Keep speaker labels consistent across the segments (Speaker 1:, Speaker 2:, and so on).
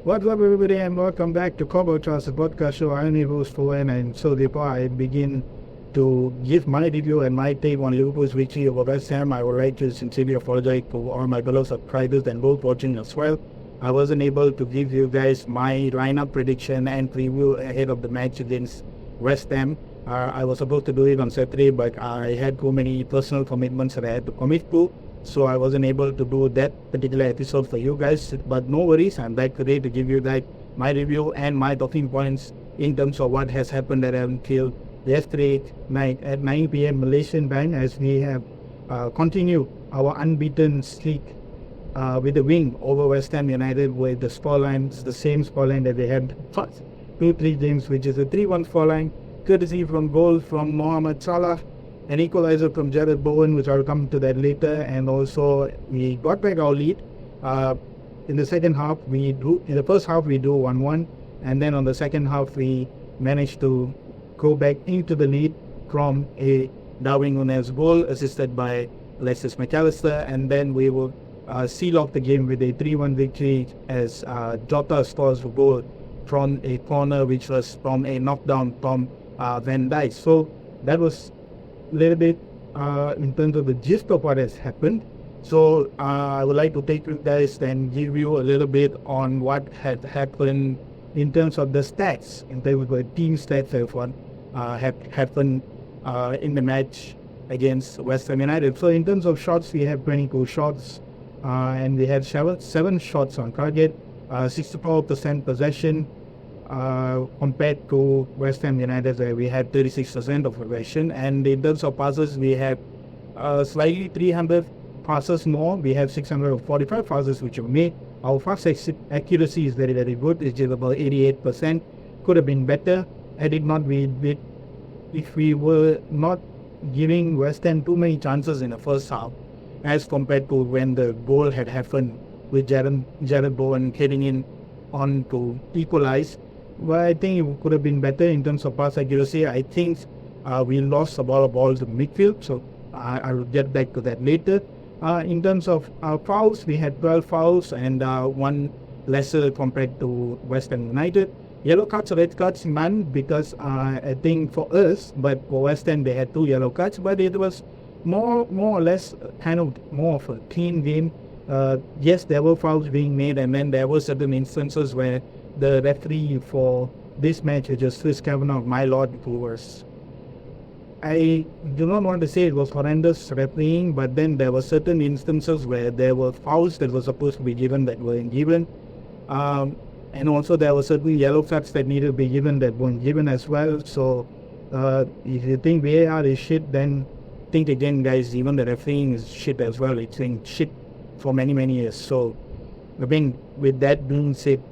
Speaker 1: What's up, everybody, and welcome back to Cobo Trust, the podcast show. I'm your host, Poovan, and so before I begin to give my review and my take on Liverpool's victory over West Ham, I would like to sincerely apologize to all my fellow subscribers and those watching as well. I wasn't able to give you guys my lineup prediction and preview ahead of the match against West Ham. I was supposed to do it on Saturday, but I had too many personal commitments that I had to commit to. So I wasn't able to do that particular episode for you guys. But no worries, I'm back today to give you guys my review and my talking points in terms of what has happened at until yesterday night at 9 p.m. Malaysian time, as we have continued our unbeaten streak with the win over West Ham United, with the scoreline, the same scoreline that they had first 2-3 games, which is a 3-1 scoreline, courtesy from goal from Mo Salah, an equalizer from Darwin, which I'll come to that later. And also we got back our lead in the second half. In the first half we do 1-1, and then on the second half we managed to go back into the lead from a Darwin Nunez goal assisted by Alexis McAllister, and then we will seal off the game with a 3-1 victory as Jota scores a goal from a corner, which was from a knockdown from Van Dijk. So that was a little bit in terms of the gist of what has happened. So I would like to take you guys and give you a little bit on what had happened in terms of the stats, in terms of the team stats of what had happened in the match against West Ham United. So in terms of shots, we have 22 shots and we had 7 shots on target, 64% possession, compared to West Ham United, where we had 36% of possession. And in terms of passes, we had slightly 300 passes more. We have 645 passes which were made. Our fast accuracy is very, very good. It's just about 88%. Could have been better had it not been if we were not giving West Ham too many chances in the first half, as compared to when the goal had happened with Jared Bowen heading in on to equalize. Well, I think it could have been better in terms of pass accuracy. I think we lost a lot of balls in midfield, so I will get back to that later. In terms of fouls, we had 12 fouls and 1 lesser compared to West Ham United. Yellow cards, red cards, none, because I think for us, but for West Ham they had 2 yellow cards, but it was more or less kind of more of a clean game. Yes, there were fouls being made, and then there were certain instances where the referee for this match, Justice Kavanaugh, my lord, who was, I do not want to say it was horrendous refereeing, but then there were certain instances where there were fouls that were supposed to be given that weren't given. And also there were certain yellow cards that needed to be given that weren't given as well. So if you think VAR is shit, then think again, guys. Even the refereeing is shit as well. It's been shit for many, many years. So again, with that being said,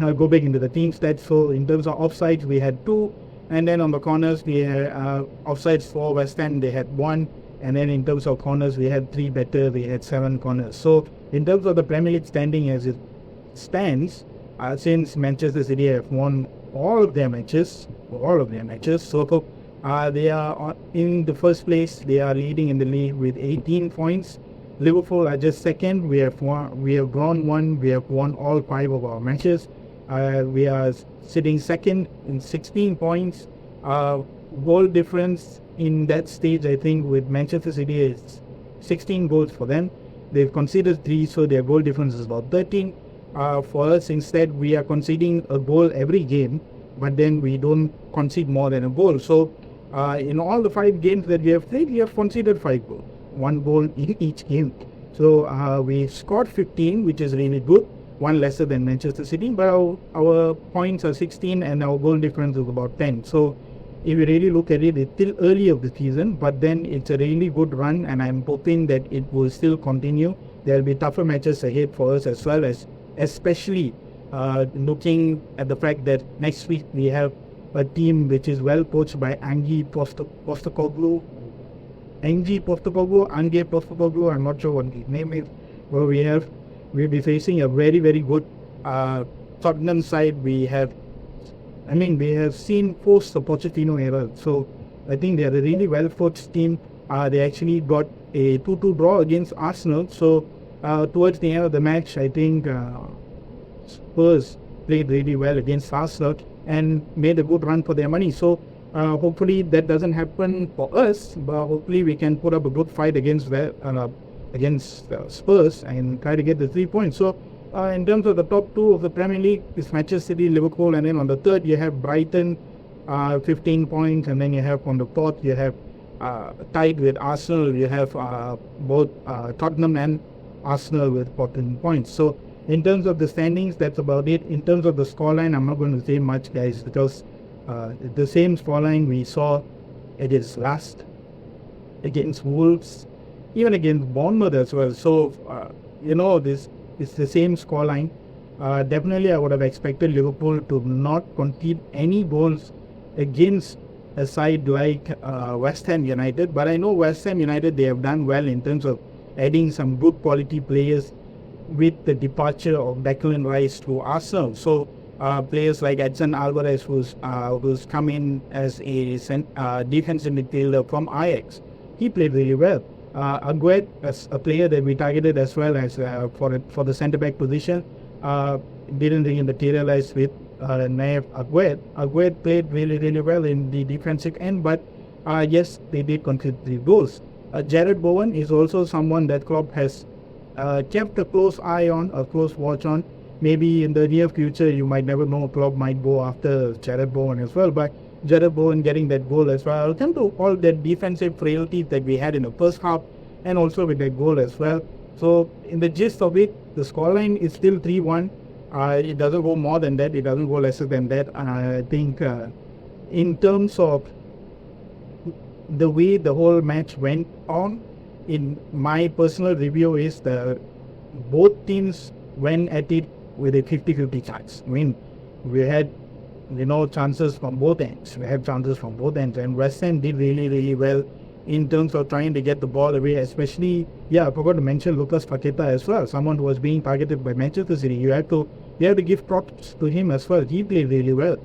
Speaker 1: I'll go back into the team stats. So in terms of offsides, we had 2, and then on the corners we had offsides for West Ham, they had 1, and then in terms of corners we had 3 better, we had 7 corners. So in terms of the Premier League standing as it stands, since Manchester City have won all of their matches, so they are in the first place. They are leading in the league with 18 points. Liverpool are just second. We have drawn 1. We have won all 5 of our matches. We are sitting second in 16 points. Goal difference in that stage, I think, with Manchester City is 16 goals for them. They've conceded 3, so their goal difference is about 13. For us, instead, we are conceding a goal every game, but then we don't concede more than a goal. So in all the 5 games that we have played, we have conceded 5 goals. 1 goal in each game. So we scored 15, which is really good, 1 lesser than Manchester City, but our points are 16 and our goal difference is about 10. So if you really look at it, it's still early of the season, but then it's a really good run, and I'm hoping that it will still continue. There will be tougher matches ahead for us, as well as especially looking at the fact that next week we have a team which is well coached by Ange Postecoglou, I'm not sure what his name is, but we'll be facing a very, very good Tottenham side. We have seen post the Pochettino era, so I think they are a really well coached team. They actually got a 2-2 draw against Arsenal, so towards the end of the match, I think Spurs played really well against Arsenal and made a good run for their money. So hopefully that doesn't happen for us, but hopefully we can put up a good fight against Spurs and try to get the 3 points. So in terms of the top two of the Premier League, it's Manchester City, Liverpool, and then on the third you have Brighton, 15 points, and then you have on the fourth you have tied with Arsenal. You have both Tottenham and Arsenal with 14 points. So in terms of the standings, that's about it. In terms of the scoreline, I'm not going to say much, guys, because the same scoreline we saw against last, against Wolves, even against Bournemouth as well. So this is the same scoreline. Definitely I would have expected Liverpool to not concede any goals against a side like West Ham United, but I know West Ham United, they have done well in terms of adding some good quality players with the departure of Declan Rice to Arsenal. So players like Edson Alvarez, who's come in as a defensive midfielder from Ajax, he played really well. Agued, as a player that we targeted as well as for the centre back position, didn't really materialize with Naif Agued. Agued played really well in the defensive end, but yes, they did concede 3 goals. Jared Bowen is also someone that Klopp has kept a close eye on, a close watch on. Maybe in the near future, you might never know, Klopp might go after Jared Bowen as well, but Jared Bowen getting that goal as well. I'll come to all the defensive frailties that we had in the first half and also with that goal as well. So in the gist of it, the scoreline is still 3-1. It doesn't go more than that. It doesn't go lesser than that. I think in terms of the way the whole match went on, in my personal review is that both teams went at it with a 50-50 chance. I mean, we had chances from both ends. And West Ham did really well in terms of trying to get the ball away, especially, I forgot to mention Lucas Paqueta as well, someone who was being targeted by Manchester City. You have to give props to him as well. He played really well.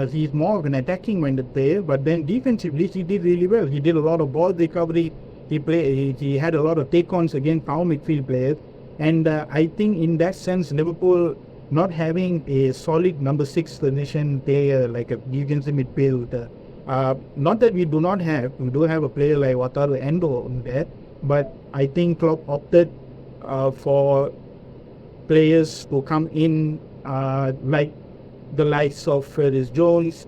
Speaker 1: He's more of an attacking-minded player, but then defensively he did really well. He did a lot of ball recovery. He had a lot of take-ons against our midfield players. And I think in that sense, Liverpool not having a solid number 6 position player like a defensive midfielder, not that we do have a player like Wataru Endo there, but I think Klopp opted for players who come in like the likes of Curtis Jones,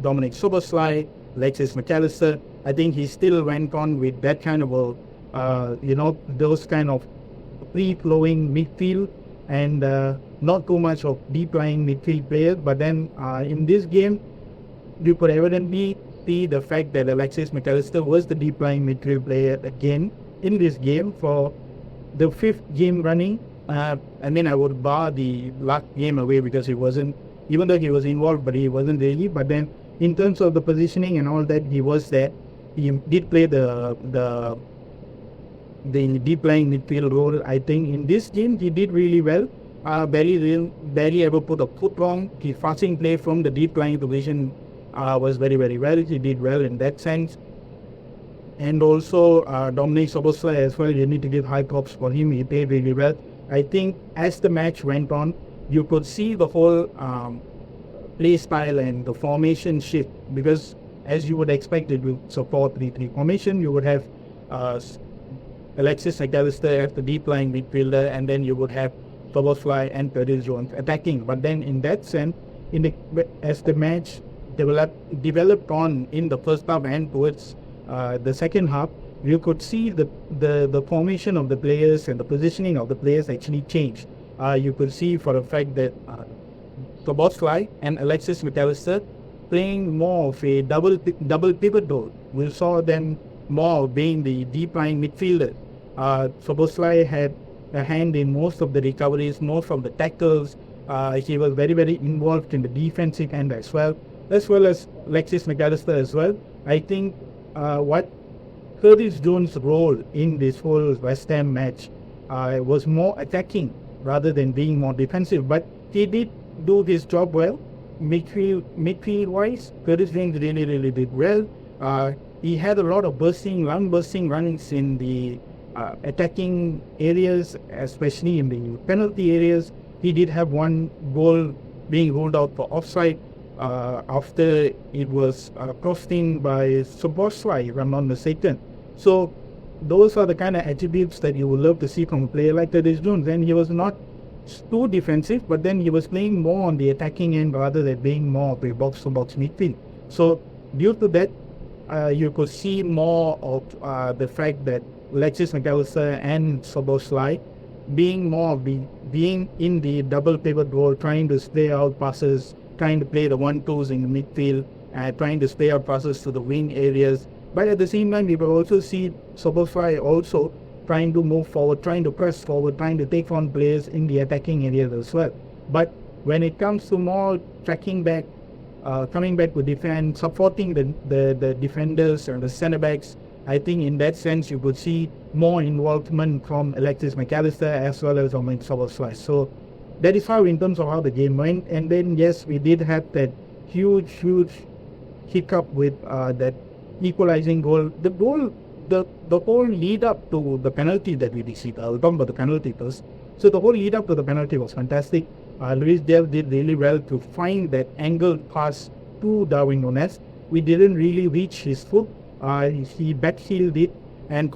Speaker 1: Dominic Szoboszlai, Alexis McAllister. I think he still went on with that kind of those kind of free-flowing midfield and not too much of deep-lying midfield players. But then in this game, you could evidently see the fact that Alexis McAllister was the deep-lying midfield player again in this game for the 5th game running. And then I would bar the last game away because he wasn't, even though he was involved, but he wasn't really. But then in terms of the positioning and all that, he was there. He did play the deep-lying midfield role. I think in this game he did really well. Barely ever put a foot wrong. His passing play from the deep-lying position was very well. He did well in that sense. And also Dominic Szoboszlai as well, you need to give high props for him. He played really well. I think as the match went on, you could see the whole play style and the formation shift, because as you would expect it with support 3-3 formation, you would have Alexis McAllister as the deep-lying midfielder, and then you would have Szoboszlai and Curtis Jones attacking. But then in that sense, as the match developed on in the first half and towards the second half, you could see the formation of the players and the positioning of the players actually changed. You could see for a fact that Szoboszlai and Alexis McAllister playing more of a double pivot role. We saw them more being the deep-lying midfielder. Szoboszlai had a hand in most of the recoveries, most of the tackles. He was very involved in the defensive end as well as Alexis McAllister as well. I think what Curtis Jones' role in this whole West Ham match was more attacking rather than being more defensive, but he did do his job well. Midfield-wise, Curtis Jones really did well. He had a lot of bursting runnings in the attacking areas, especially in the penalty areas. he did have one goal being ruled out for offside after it was crossed in by Soboslai, if I'm not mistaken. So those are the kind of attributes that you would love to see from a player like Curtis Jones. And he was not too defensive, but then he was playing more on the attacking end rather than being more of a box-to-box midfield. So due to that, you could see more of the fact that Alexis McAllister and Soboslai being in the double pivot role, trying to play out passes, trying to play the 1-2s in the midfield, trying to play out passes to the wing areas. But at the same time, we will also see Soboslai also trying to move forward, trying to press forward, trying to take on players in the attacking areas as well. But when it comes to more tracking back, coming back to defend, supporting the defenders and the centre-backs, I think in that sense you could see more involvement from Alexis McAllister as well as Romain Soboslai. So that is how in terms of how the game went. And then yes, we did have that huge hiccup with that equalizing goal. The whole lead up to the penalty that we received, I'll talk about the penalty first. So the whole lead up to the penalty was fantastic. Luis Diaz did really well to find that angled pass to Darwin Nunez. We didn't really reach his foot. He backheeled it, and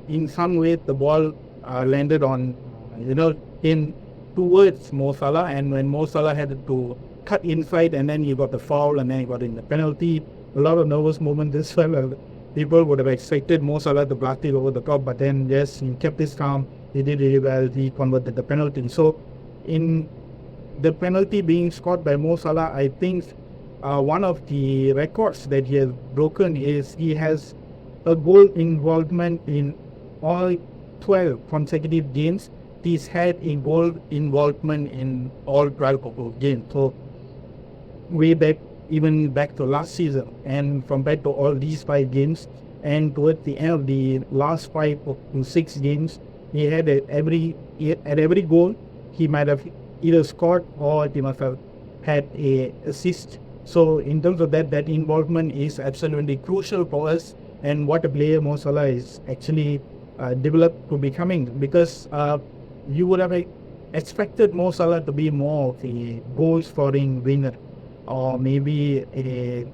Speaker 1: in some way the ball landed on, in towards Mo Salah, and when Mo Salah had to cut inside, and then he got the foul, and then he got in the penalty. A lot of nervous moments as well. People would have expected Mo Salah to blast it over the top, but then yes, he kept his calm. He did really well. He converted the penalty. So in the penalty being scored by Mo Salah, I think one of the records that he has broken is he has a goal involvement in all 12 consecutive games. He's had a goal involvement in all 12 of those games. So even back to last season, and compared to all these 5 games, and towards the end of the last 5 to 6 games, he had at every goal he might have either scored or he must have had a assist. So in terms of that involvement is absolutely crucial for us, and what a player Mo Salah is actually developed to becoming, because you would have expected Mo Salah to be more of a goal-scoring winger, or maybe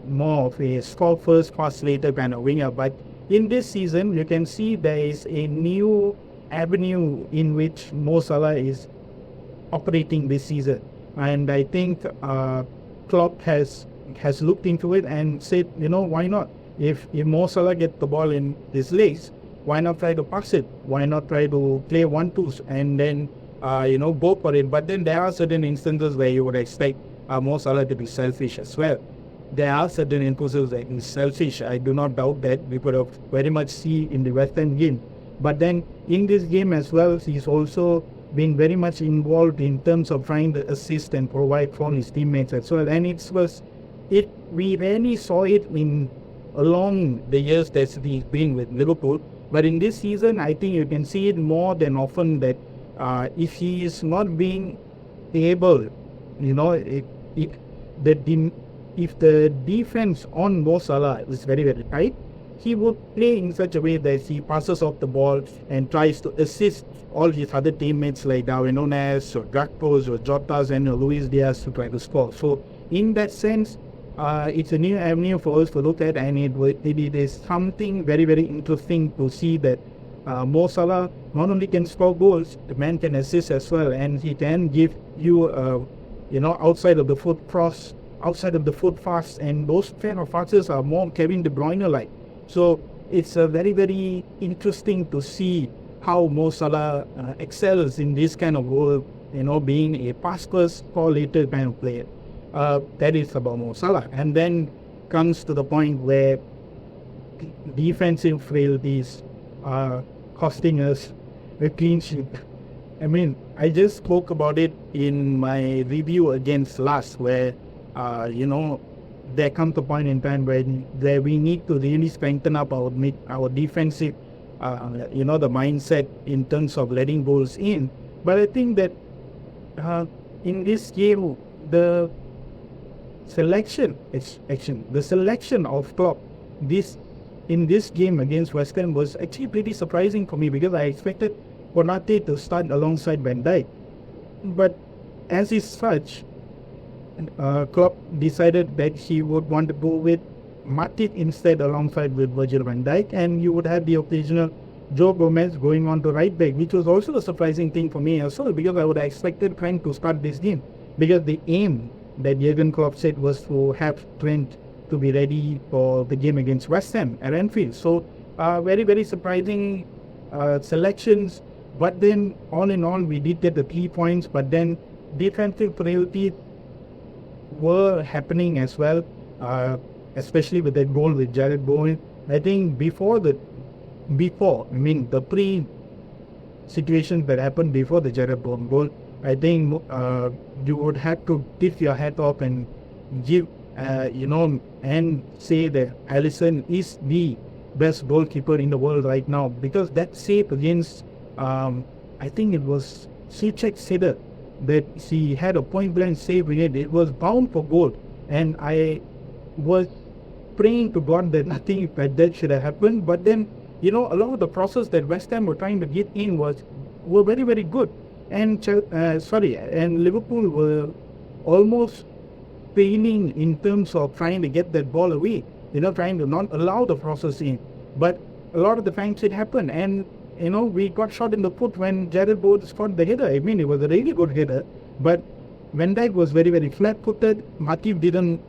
Speaker 1: more of a score first, pass later kind of winger. But in this season, you can see there is a new avenue in which Mo Salah is operating this season. And I think Klopp has looked into it and said, why not? If Mo Salah gets the ball in his legs, why not try to pass it? Why not try to play 1-2s and then go for it? But then there are certain instances where you would expect Mo Salah to be selfish as well. There are certain instances that he's selfish. I do not doubt that. We could have very much see in the West Ham game. But then in this game as well, he's also been very much involved in terms of trying to assist and provide for his teammates as well. And we rarely saw it along the years that he's been with Liverpool. But in this season, I think you can see it more than often that if he is not being able, if the defense on Mo Salah is very, very tight, he would play in such a way that he passes off the ball and tries to assist all his other teammates like Darwin, Nunez, or Gakpo, or Jota, and Luis Diaz to try to score. So in that sense, it's a new avenue for us to look at, and it is something very, very interesting to see that Mo Salah not only can score goals, the man can assist as well, and he can give you outside of the foot cross, outside of the foot fast, and those kind of passes are more Kevin De Bruyne-like. So it's very, very interesting to see how Mo Salah excels in this kind of role, being a pass first, score later kind of player. That is about Mo Salah. And then comes to the point where defensive frailties are costing us a clean sheet. I mean, I just spoke about it in my review against last, where there comes a point in time where we need to really strengthen up our defensive, the mindset in terms of letting goals in. But I think that in this game, the selection of Klopp in this game against West Ham was actually pretty surprising for me, because I expected Konate to start alongside Van Dijk. But as is such, Klopp decided that he would want to go with Matip instead alongside with Virgil van Dijk, and you would have the occasional Joe Gomez going on to right back, which was also a surprising thing for me as well, because I would have expected Trent to start this game, because the aim that Jurgen Klopp said was to have Trent to be ready for the game against West Ham at Anfield. So very, very surprising selections. But then all in all, we did get the 3 points, but then defensive frailty were happening as well, especially with that goal with Jarrod Bowen. I think the pre-situations that happened before the Jarrod Bowen goal, I think you would have to tip your hat off and give, and say that Alisson is the best goalkeeper in the world right now, because that save against, I think it was Cech Cedar, that she had a point blank save with it. It was bound for goal, and I was praying to God that nothing like that should have happened. But then, a lot of the process that West Ham were trying to get in were very, very good, and Liverpool were almost failing in terms of trying to get that ball away, trying to not allow the process in. But a lot of the times it happened, and we got shot in the foot when Jarrod Bowen scored the header. I mean, it was a really good header, but Van Dijk was very, very flat-footed. Matip didn't,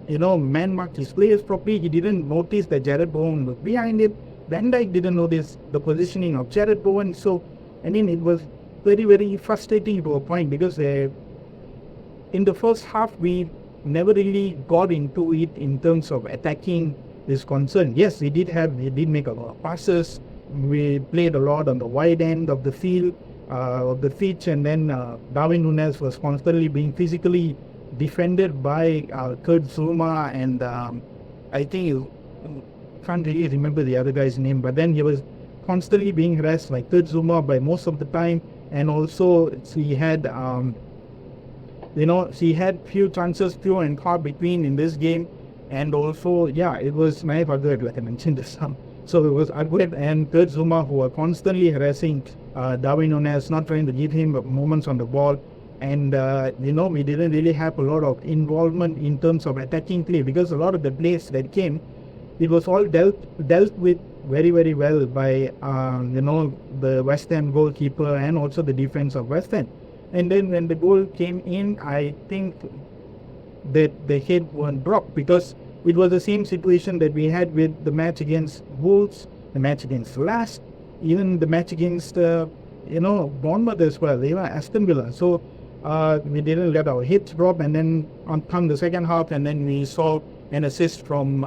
Speaker 1: man-mark his players properly. He didn't notice that Jarrod Bowen was behind it. Van Dijk didn't notice the positioning of Jarrod Bowen. So, it was very, very frustrating to a point, because in the first half, we never really got into it in terms of attacking is concerned. Yes, we did make a lot of passes. We played a lot on the wide end of the field, of the pitch, and then Darwin Nunez was constantly being physically defended by Kurt Zuma, and I think can't really remember the other guy's name, but then he was constantly being harassed by Kurt Zuma by most of the time, and also she had few chances few and far between in this game, and also it was my father, like I mentioned this. So it was Agüed and Kurt Zuma who were constantly harassing Darwin Nunez, not trying to give him moments on the ball. And, we didn't really have a lot of involvement in terms of attacking play, because a lot of the plays that came, it was all dealt with very, very well by, the West Ham goalkeeper and also the defense of West Ham. And then when the goal came in, I think that the head won't drop, because it was the same situation that we had with the match against Wolves, the match against Last, even the match against, Bournemouth as well, Aston Villa. So we didn't let our hits drop, and then on the second half, and then we saw an assist from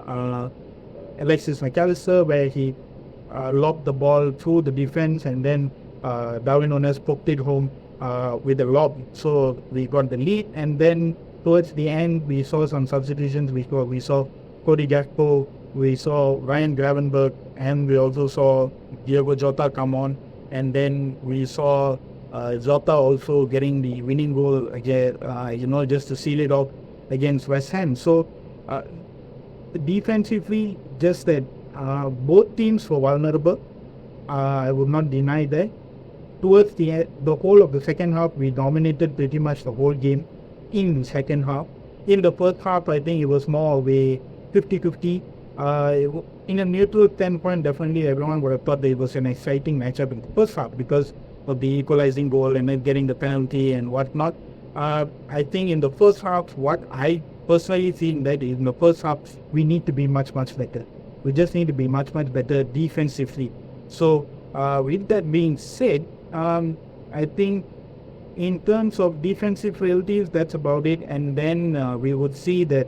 Speaker 1: Alexis McAllister, where he lobbed the ball through the defense, and then Darwin Nunez poked it home with a lob. So we got the lead, and then towards the end, we saw some substitutions. We saw Cody Gakpo, we saw Ryan Gravenberch, and we also saw Diogo Jota come on. And then we saw Jota also getting the winning goal again, just to seal it off against West Ham. So defensively, just that both teams were vulnerable. I would not deny that. Towards the whole of the second half, we dominated pretty much the whole game. In the second half, in the first half, I think it was more of a 50-50. In a neutral standpoint, definitely everyone would have thought that it was an exciting matchup in the first half because of the equalizing goal and then getting the penalty and whatnot. I think in the first half, what I personally think that in the first half, we need to be much, much better. We just need to be much, much better defensively. So with that being said, I think in terms of defensive frailties, that's about it. And then we would see that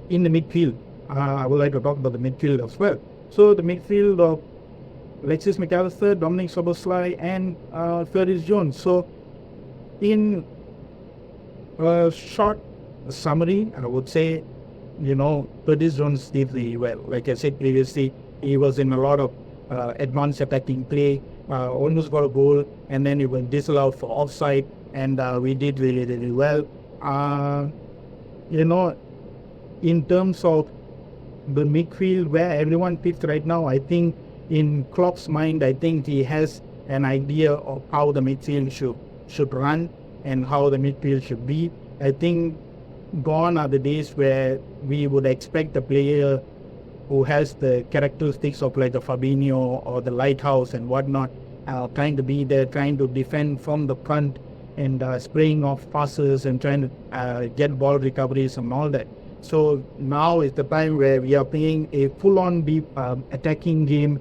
Speaker 1: in the midfield, I would like to talk about the midfield as well. So the midfield of Alexis McAllister, Dominic Szoboszlai, and Curtis Jones. So in a short summary, I would say, Curtis Jones did really well. Like I said previously, he was in a lot of advanced attacking play, almost got a goal, and then he was disallowed for offside, and we did really, really well. In terms of the midfield where everyone fits right now, I think in Klopp's mind, I think he has an idea of how the midfield should run and how the midfield should be. I think gone are the days where we would expect a player who has the characteristics of like a Fabinho or the lighthouse and whatnot, trying to be there, trying to defend from the front and spraying off passes and trying to get ball recoveries and all that. So now is the time where we are playing a full-on deep attacking game.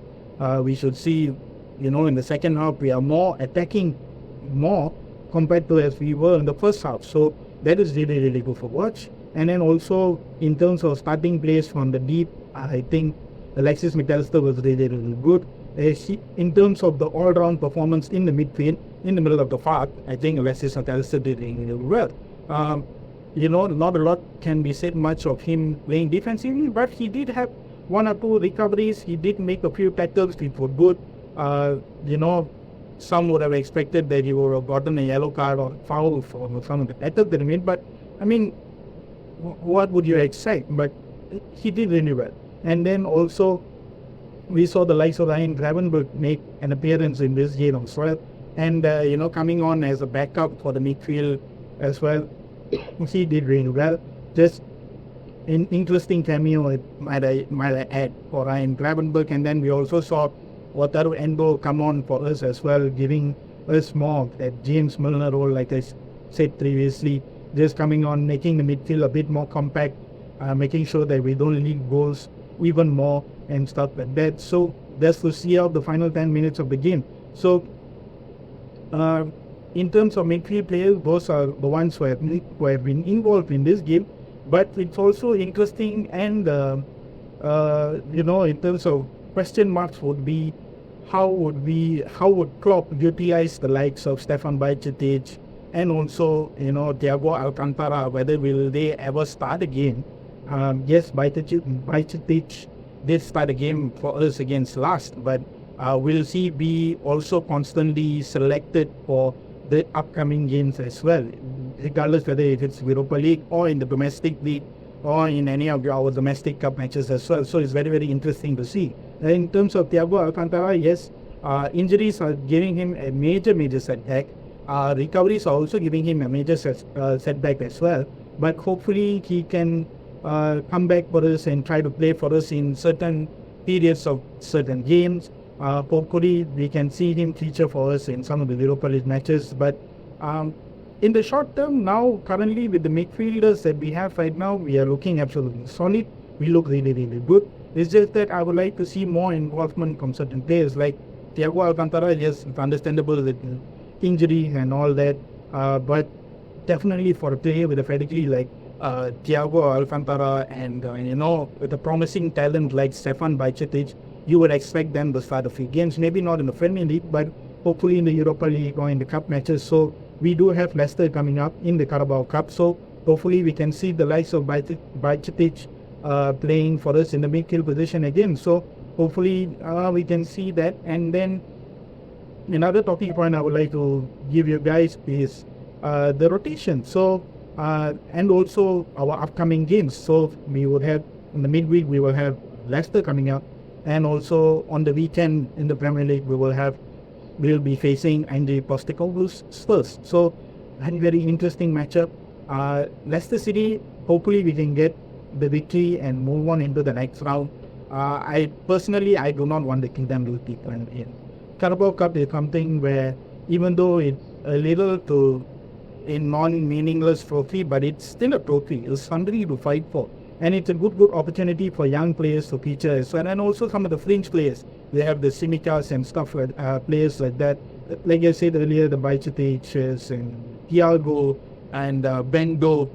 Speaker 1: We should see, in the second half, we are more attacking more compared to as we were in the first half. So that is really, really good for watch. And then also in terms of starting plays from the deep, I think Alexis McAllister was really, really good. In terms of the all-round performance in the midfield, in the middle of the park, I think Alexis McAllister did really well. Not a lot can be said much of him playing defensively, but he did have one or two recoveries. He did make a few tackles which were good. Some would have expected that he would have gotten a yellow card or foul for some of the tackles that he made, but I mean, what would you expect? But he did really well. And then also, we saw the likes of Ryan Gravenberch make an appearance in this game as well. And, coming on as a backup for the midfield as well, he did really well. Just an interesting cameo, might I add, for Ryan Gravenberch. And then we also saw Wataru Endo come on for us as well, giving us more of that James Milner role, like I said previously. Just coming on, making the midfield a bit more compact, making sure that we don't leak goals even more and stuff like that. So that's to see out the final 10 minutes of the game. So in terms of midfield players, those are the ones who have been involved in this game. But it's also interesting and, in terms of question marks would be how would Klopp utilize the likes of Stefan Bajcetic and also, Thiago Alcantara, whether will they ever start a game? Yes, Bajcetic did start a game for us against last, but will he be also constantly selected for the upcoming games as well, regardless whether if it's Europa League or in the domestic league or in any of our domestic cup matches as well. So it's very, very interesting to see. In terms of Thiago Alcantara, yes, injuries are giving him a major setback. Recoveries are also giving him a major setback as well. But hopefully he can come back for us and try to play for us in certain periods of certain games. Hopefully we can see him feature for us in some of the Europa League matches. But in the short term now, currently with the midfielders that we have right now, we are looking absolutely solid. We look really, really good. It's just that I would like to see more involvement from certain players like Thiago Alcantara. Yes, it's understandable with injury and all that, but definitely for a player with a pedigree like Thiago Alcantara and with a promising talent like Stefan Bajcetic, you would expect them to start a few games, maybe not in the Premier League, but hopefully in the Europa League or in the cup matches. So we do have Leicester coming up in the Carabao Cup, so hopefully we can see the likes of Bajcetic playing for us in the midfield position again. So hopefully we can see that. And then another talking point I would like to give you guys is the rotation. So and also our upcoming games. So we will have in the midweek we will have Leicester coming up, and also on the weekend in the Premier League we'll be facing Andy Postecoglou's Spurs. So very, very interesting matchup. Leicester City, hopefully we can get the victory and move on into the next round. I do not want to kill them to people in Carabao Cup is something where even though it's a little to a non-meaningless trophy, but it's still a trophy. It's something to fight for. And it's a good opportunity for young players to feature as well. And also some of the fringe players. They have the Simicas and stuff, players like that. Like I said earlier, the Bajcetic and Diogo and Bendo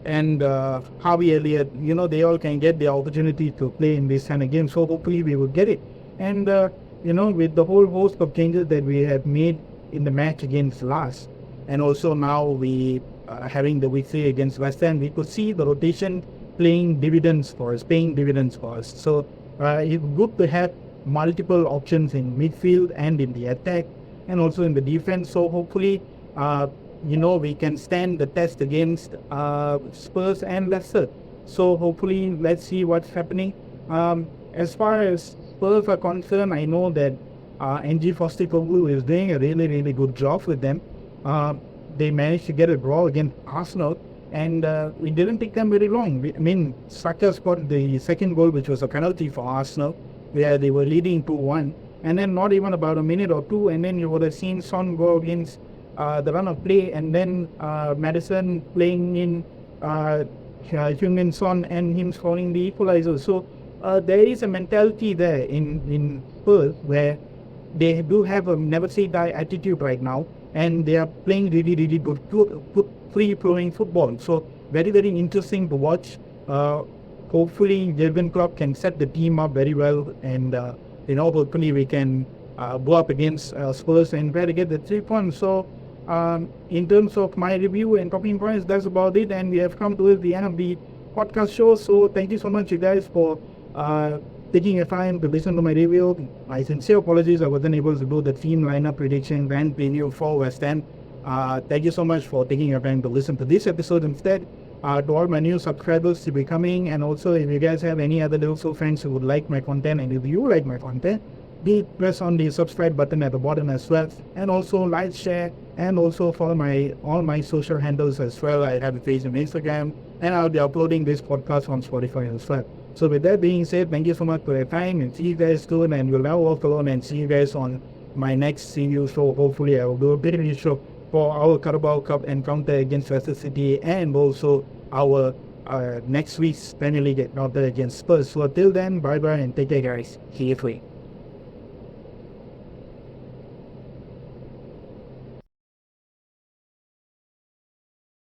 Speaker 1: and Harvey Elliott, they all can get the opportunity to play in this kind of game. So hopefully we will get it. And, with the whole host of changes that we have made in the match against Last, and also now we having the victory against West Ham, we could see the rotation paying dividends for us. So it's good to have multiple options in midfield and in the attack and also in the defense. So hopefully, we can stand the test against Spurs and Leicester. So hopefully, let's see what's happening. As far as Spurs are concerned, I know that NG Postecoglou is doing a really, really good job with them. they managed to get a draw against Arsenal, and it didn't take them very long. I mean, Saka scored the second goal, which was a penalty for Arsenal, where they were leading 2-1. And then not even about a minute or two, and then you would have seen Son go against the run of play, and then Madison playing in Heung-min Son and him scoring the equalizer. So there is a mentality there in Perth where they do have a never say die attitude right now, and they are playing really, really good free-flowing football. So very, very interesting to watch. Hopefully, Jurgen Klopp can set the team up very well, and hopefully we can go up against Spurs and try to get the 3 points. So in terms of my review and talking points, that's about it, and we have come to the end of the podcast show. So thank you so much, you guys, for taking your time to listen to my review. My sincere apologies I wasn't able to do the team lineup prediction and preview for West Ham. Thank you so much for taking your time to listen to this episode instead. To all my new subscribers to be coming, and also if you guys have any other Liverpool friends who would like my content, and if you like my content, please press on the subscribe button at the bottom as well, and also like, share, and also follow all my social handles as well. I have a page on Instagram, and I'll be uploading this podcast on Spotify as well. So with that being said, thank you so much for your time, and see you guys soon, and we'll now walk alone and see you guys on my next review show. Hopefully I will do a bit of a show for our Carabao Cup encounter against Leicester City, and also our next week's Premier League encounter against Spurs. So till then, bye bye and take care, guys. See you free.